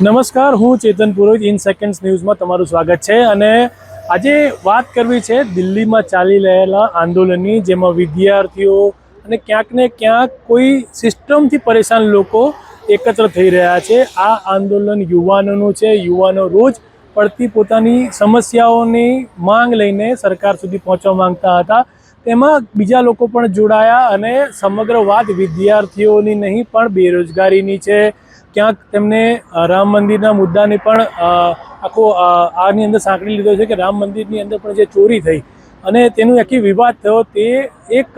નમસ્કાર, હું ચેતન પુરોહિત in seconds ન્યૂઝમાં તમારું સ્વાગત છે। અને આજે વાત કરવી છે દિલ્હીમાં ચાલી રહેલા આંદોલનની, જેમાં વિદ્યાર્થીઓ અને ક્યાંક ને ક્યાંક કોઈ સિસ્ટમથી પરેશાન લોકો એકત્ર થઈ રહ્યા છે। આ આંદોલન યુવાનોનું છે। યુવાનો રોજ પડતી પોતાની સમસ્યાઓની માંગ લઈને સરકાર સુધી પહોંચવા માંગતા હતા। તેમાં બીજા લોકો પણ જોડાયા અને સમગ્ર વાત વિદ્યાર્થીઓની નહીં પણ બેરોજગારીની છે। ક્યાંક તેમને રામ મંદિરના મુદ્દાને પણ આખો આની અંદર સાંકળી લીધો છે કે રામ મંદિરની અંદર પણ જે ચોરી થઈ અને તેનું આખી વિવાદ થયો, તે એક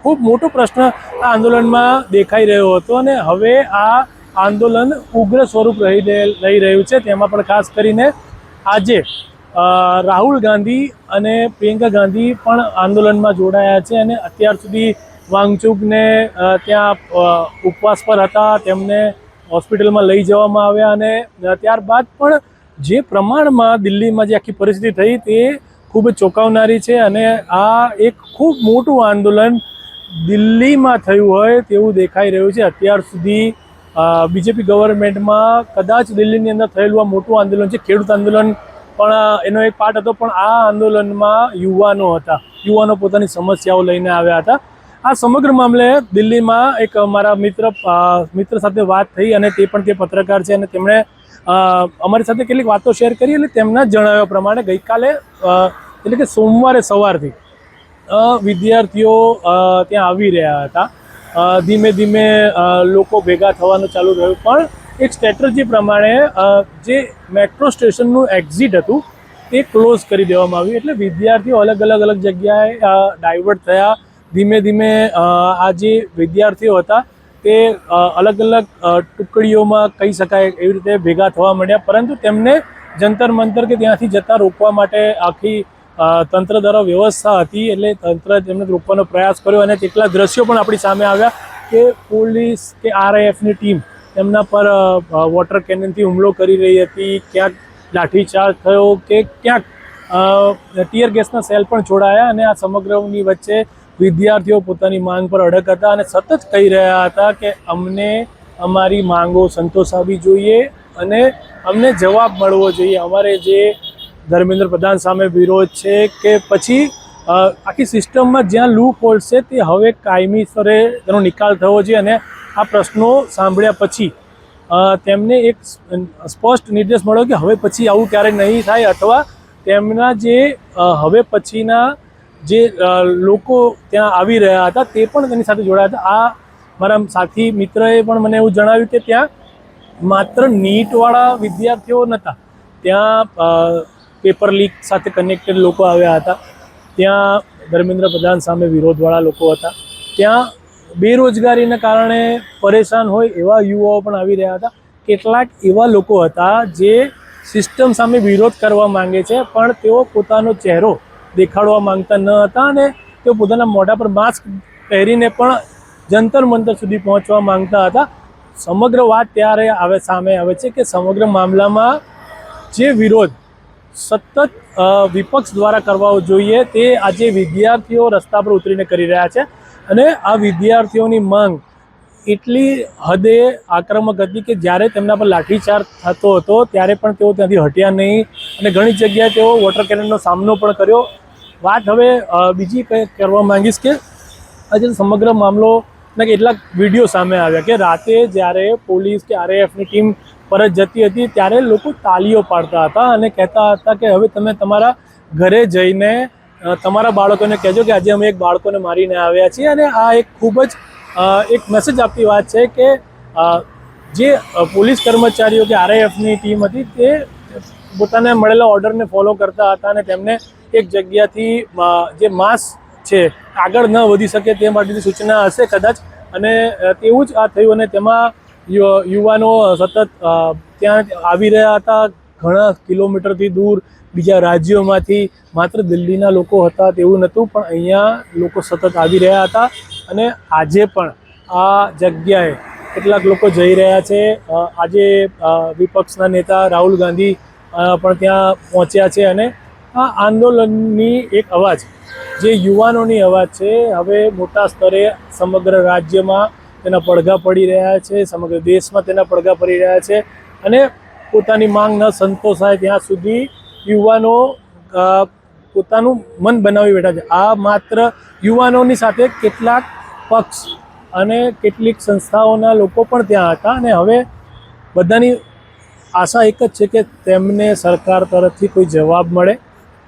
ખૂબ મોટો પ્રશ્ન આ આંદોલનમાં દેખાઈ રહ્યો હતો અને હવે આ આંદોલન ઉગ્ર સ્વરૂપ લઈ રહ્યું છે। તેમાં પણ ખાસ કરીને આજે રાહુલ ગાંધી અને પ્રિયંકા ગાંધી પણ આંદોલનમાં જોડાયા છે અને અત્યાર સુધી વાંગચુકને ત્યાં ઉપવાસ પર હતા, તેમને હોસ્પિટલમાં લઈ જવામાં આવ્યા અને ત્યારબાદ પણ જે પ્રમાણમાં દિલ્હીમાં જે આખી પરિસ્થિતિ થઈ તે ખૂબ જ ચોંકાવનારી છે અને આ એક ખૂબ મોટું આંદોલન દિલ્હીમાં થયું હોય તેવું દેખાઈ રહ્યું છે। અત્યાર સુધી બીજેપી ગવર્મેન્ટમાં કદાચ દિલ્હીની અંદર થયેલું આ મોટું આંદોલન છે, ખેડૂત આંદોલન પણ એનો એક પાર્ટ હતો, પણ આ આંદોલનમાં યુવાનો હતા, યુવાનો પોતાની સમસ્યાઓ લઈને આવ્યા હતા। આ સમગ્ર મામલે દિલ્હીમાં એક મારા મિત્ર સાથે વાત થઈ અને તે પણ તે પત્રકાર છે અને તેમણે અમારી સાથે કેટલીક વાતો શેર કરી અને તેમના જણાવ્યા પ્રમાણે ગઈકાલે એટલે કે સોમવારે સવારથી વિદ્યાર્થીઓ ત્યાં આવી રહ્યા હતા। ધીમે ધીમે લોકો ભેગા થવાનું ચાલુ રહ્યું, પણ એક સ્ટ્રેટર્જી પ્રમાણે જે મેટ્રો સ્ટેશનનું એક્ઝિટ હતું તે ક્લોઝ કરી દેવામાં આવ્યું, એટલે વિદ્યાર્થીઓ અલગ અલગ જગ્યાએ ડાયવર્ટ થયા। ધીમે ધીમે આ જે વિદ્યાર્થીઓ હતા તે અલગ અલગ ટુકડીઓમાં કહી શકાય એવી રીતે ભેગા થવા માંડ્યા, પરંતુ તેમને જંતર મંતર કે ત્યાંથી જતા રોકવા માટે આખી તંત્ર દ્વારા વ્યવસ્થા હતી, એટલે તંત્ર તેમને રોકવાનો પ્રયાસ કર્યો અને કેટલા દ્રશ્યો પણ આપણી સામે આવ્યા કે પોલીસ કે RAFની ટીમ તેમના પર વોટર કેનનથી હુમલો કરી રહી હતી, ક્યાંક લાઠીચાર્જ થયો કે ક્યાંક ટીયર ગેસના સેલ પણ છોડાયા અને આ સમગ્રની વચ્ચે વિદ્યાર્થીઓ પોતાની માંગ પર અડગ હતા અને સતત કહી રહ્યા હતા કે અમને અમારી માંગો સંતોષાવી જોઈએ અને અમને જવાબ મળવો જોઈએ। અમારે જે ધર્મેન્દ્ર પ્રધાન સામે વિરોધ છે કે પછી આખી સિસ્ટમમાં જ્યાં લૂપ હોલ્સ છે તે હવે કાયમી સ્તરે તેનો નિકાલ થવો જોઈએ અને આ પ્રશ્નો સાંભળ્યા પછી તેમને એક સ્પષ્ટ નિર્દેશ મળ્યો કે હવે પછી આવું ક્યારેય નહીં થાય, અથવા તેમના જે હવે પછીના જે લોકો ત્યાં આવી રહ્યા હતા તે પણ તેની સાથે જોડાયા હતા। આ મારા સાથી મિત્રએ પણ મને એવું જણાવ્યું કે ત્યાં માત્ર નીટવાળા વિદ્યાર્થીઓ નહોતા, ત્યાં પેપર લીક સાથે કનેક્ટેડ લોકો આવ્યા હતા, ત્યાં ધર્મેન્દ્ર પ્રધાન સામે વિરોધવાળા લોકો હતા, ત્યાં બેરોજગારીના કારણે પરેશાન હોય એવા યુવાઓ પણ આવી રહ્યા હતા। કેટલાક એવા લોકો હતા જે સિસ્ટમ સામે વિરોધ કરવા માંગે છે પણ તેઓ પોતાનો ચહેરો દેખાડવા માંગતા ન હતા અને તેઓ પોતાના મોઢા પર માસ્ક પહેરીને પણ જંતર મંતર સુધી પહોંચવા માંગતા હતા। સમગ્ર વાત ત્યારે સામે આવે છે કે સમગ્ર મામલામાં જે વિરોધ સતત વિપક્ષ દ્વારા કરવા જોઈએ તે આજે વિદ્યાર્થીઓ રસ્તા પર ઉતરીને કરી રહ્યા છે અને આ વિદ્યાર્થીઓની માંગ એટલી હદે આક્રમક હતી કે જ્યારે તેમના પર લાઠીચાર્જ થતો હતો ત્યારે પણ તેઓ ત્યાંથી હટ્યા નહીં અને ઘણી જગ્યાએ તેઓ વોટર કેનનનો સામનો પણ કર્યો। વાત હવે બીજી કંઈ કરવા માંગીશ કે આજે સમગ્ર મામલોના કેટલાક વિડીયો સામે આવ્યા કે રાતે જ્યારે પોલીસ કે RAFની ટીમ પરત જતી હતી ત્યારે લોકો તાલીઓ પાડતા હતા અને કહેતા હતા કે હવે તમે તમારા ઘરે જઈને તમારા બાળકોને કહેજો કે આજે અમે એક બાળકોને મારીને આવ્યા છીએ। અને આ એક ખૂબ જ એક મેસેજ આપતી વાત છે કે જે પોલીસ કર્મચારીઓ કે RAFની ટીમ હતી તે પોતાને મળેલા ઓર્ડરને ફોલો કરતા હતા અને તેમને એક જગ્યાથી જે માસ છે આગળ ન વધી શકે તે માટેની સૂચના હશે કદાચ, અને તેવું જ આ થયું અને તેમાં યુવાનો સતત ત્યાં આવી રહ્યા હતા, ઘણા કિલોમીટરથી દૂર બીજા રાજ્યોમાંથી, માત્ર દિલ્હીના લોકો હતા તેવું નહોતું, પણ અહીંયા લોકો સતત આવી રહ્યા હતા અને આજે પણ આ જગ્યાએ કેટલાક લોકો જઈ રહ્યા છે। આજે વિપક્ષના નેતા રાહુલ ગાંધી પણ ત્યાં પહોંચ્યા છે અને આ આંદોલનની એક અવાજ જે યુવાનોની અવાજ છે હવે મોટા સ્તરે સમગ્ર રાજ્યમાં તેના પડઘા પડી રહ્યા છે, સમગ્ર દેશમાં તેના પડઘા પડી રહ્યા છે અને પોતાની માંગ ન સંતોષાય ત્યાં સુધી યુવાનો પોતાનું મન બનાવી બેઠા છે. આ માત્ર યુવાનોની સાથે કેટલાક પક્ષ અને કેટલીક સંસ્થાઓના લોકો પણ ત્યાં હતા અને હવે બધાની આશા એક જ છે કે તેમને સરકાર તરફથી કોઈ જવાબ મળે,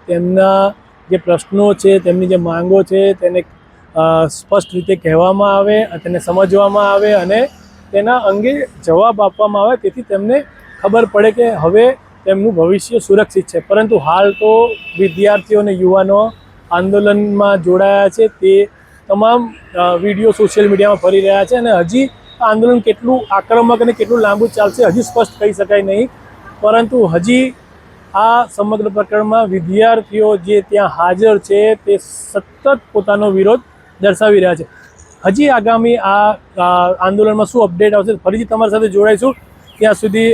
તેમના જે પ્રશ્નો છે, તેમની જે માંગો છે તેને સ્પષ્ટ રીતે કહેવામાં આવે, તેને સમજવામાં આવે અને તેના અંગે જવાબ આપવામાં આવે, તેથી તેમને ખબર પડે કે હવે તેમનું ભવિષ્ય સુરક્ષિત છે. પરંતુ હાલ તો વિદ્યાર્થીઓ અને યુવાનો આંદોલનમાં જોડાયા છે તે તમામ વિડીયો સોશિયલ મીડિયામાં ફરી રહ્યા છે અને હજી આંદોલન કેટલું આક્રમક અને કેટલું લાંબુ ચાલશે હજી સ્પષ્ટ કહી શકાય નહીં. પરંતુ હજી આ સમગ્ર પ્રકરણમાં વિદ્યાર્થીઓ જે ત્યાં હાજર છે તે સતત પોતાનો વિરોધ દર્શાવી રહ્યા છે. હજી આગામી આ આંદોલનમાં શું અપડેટ આવશે ફરીથી તમારી સાથે જોડાઈશું. ત્યાં સુધી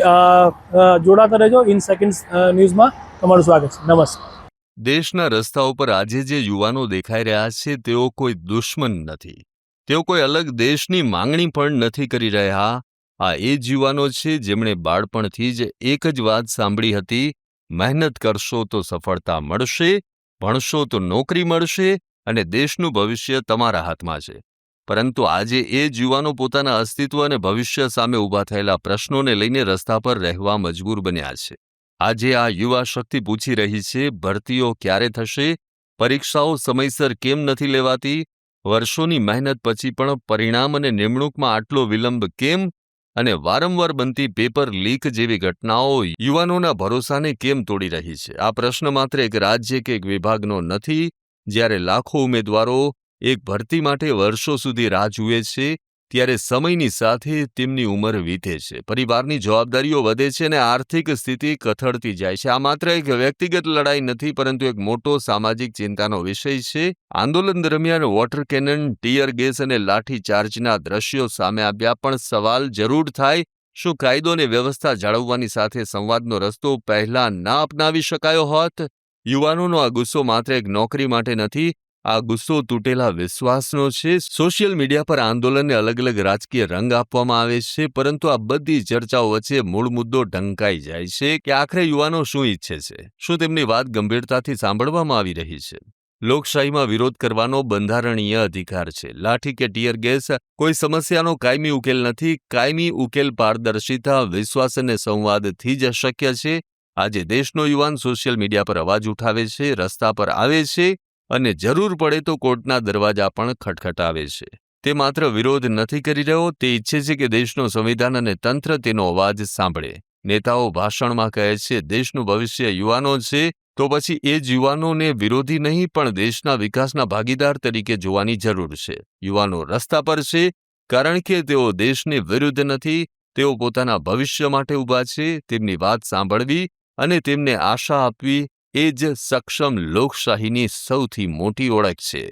જોડાતા રહેજો. ઇન સેકન્ડ્સ ન્યૂઝમાં તમારું સ્વાગત છે. નમસ્કાર. દેશના રસ્તાઓ પર આજે જે યુવાનો દેખાઈ રહ્યા છે તેઓ કોઈ દુશ્મન નથી, તેઓ કોઈ અલગ દેશની માંગણી પણ નથી કરી રહ્યા. આ એ જ યુવાનો છે જેમણે બાળપણથી જ એક જ વાત સાંભળી હતી, મહેનત કરશો તો સફળતા મળશે, ભણશો તો નોકરી મળશે અને દેશનું ભવિષ્ય તમારા હાથમાં છે. પરંતુ આજે એ જ યુવાનો પોતાના અસ્તિત્વ અને ભવિષ્ય સામે ઊભા થયેલા પ્રશ્નોને લઈને રસ્તા પર રહેવા મજબૂર બન્યા છે. આજે આ યુવા શક્તિ પૂછી રહી છે, ભરતીઓ ક્યારે થશે, પરીક્ષાઓ સમયસર કેમ નથી લેવાતી, વર્ષોની મહેનત પછી પણ પરિણામ અને નિમણૂકમાં આટલો વિલંબ કેમ, અને વારંવાર બનતી પેપર લીક જેવી ઘટનાઓ યુવાનોના ભરોસાને કેમ તોડી રહી છે. આ પ્રશ્ન માત્ર એક રાજ્ય કે એક વિભાગનો નથી. જ્યારે લાખો ઉમેદવારો એક ભરતી માટે વર્ષો સુધી રાહ જુએ છે, ત્યારે સમયની સાથે તેમની ઉંમર વીતે છે, પરિવારની જવાબદારીઓ વધે છે અને આર્થિક સ્થિતિ કથળતી જાય છે. આ માત્ર એક વ્યક્તિગત લડાઈ નથી, પરંતુ એક મોટો સામાજિક ચિંતાનો વિષય છે. આંદોલન દરમિયાન વોટર કેનન, ટીયર ગેસ અને લાઠીચાર્જના દ્રશ્યો સામે આવ્યા, પણ સવાલ જરૂર થાય, શું કાયદો અને વ્યવસ્થા જાળવવાની સાથે સંવાદનો રસ્તો પહેલા ના અપનાવી શકાયો હોત? યુવાનોનો આ ગુસ્સો માત્ર એક નોકરી માટે નથી, આ ગુસ્સો તૂટેલા વિશ્વાસનો છે. સોશિયલ મીડિયા પર આંદોલનને અલગ અલગ રાજકીય રંગ આપવામાં આવે છે, પરંતુ આ બધી ચર્ચાઓ વચ્ચે મૂળ મુદ્દો ઢંકાઈ જાય છે કે આખરે યુવાનો શું ઈચ્છે છે, શું તેમની વાત ગંભીરતાથી સાંભળવામાં આવી રહી છે. લોકશાહીમાં વિરોધ કરવાનો બંધારણીય અધિકાર છે. લાઠી કે ટીયર ગેસ કોઈ સમસ્યાનો કાયમી ઉકેલ નથી. કાયમી ઉકેલ પારદર્શિતા, વિશ્વાસ અને સંવાદથી જ શક્ય છે. આજે દેશનો યુવાન સોશિયલ મીડિયા પર અવાજ ઉઠાવે છે, રસ્તા પર આવે છે અને જરૂર પડે તો કોર્ટના દરવાજા પણ ખટખટાવે છે. તે માત્ર વિરોધ નથી કરી રહ્યો, તે ઈચ્છે છે કે દેશનો સંવિધાન અને તંત્ર તેનો અવાજ સાંભળે. નેતાઓ ભાષણમાં કહે છે દેશનું ભવિષ્ય યુવાનો છે, તો પછી એ જ યુવાનોને વિરોધી નહીં પણ દેશના વિકાસના ભાગીદાર તરીકે જોવાની જરૂર છે. યુવાનો રસ્તા પર છે કારણ કે તેઓ દેશની વિરુદ્ધ નથી, તેઓ પોતાના ભવિષ્ય માટે ઊભા છે. તેમની વાત સાંભળવી અને તેમને આશા આપવી એ જ સક્ષમ લોકશાહીની સૌથી મોટી ઓળખ છે.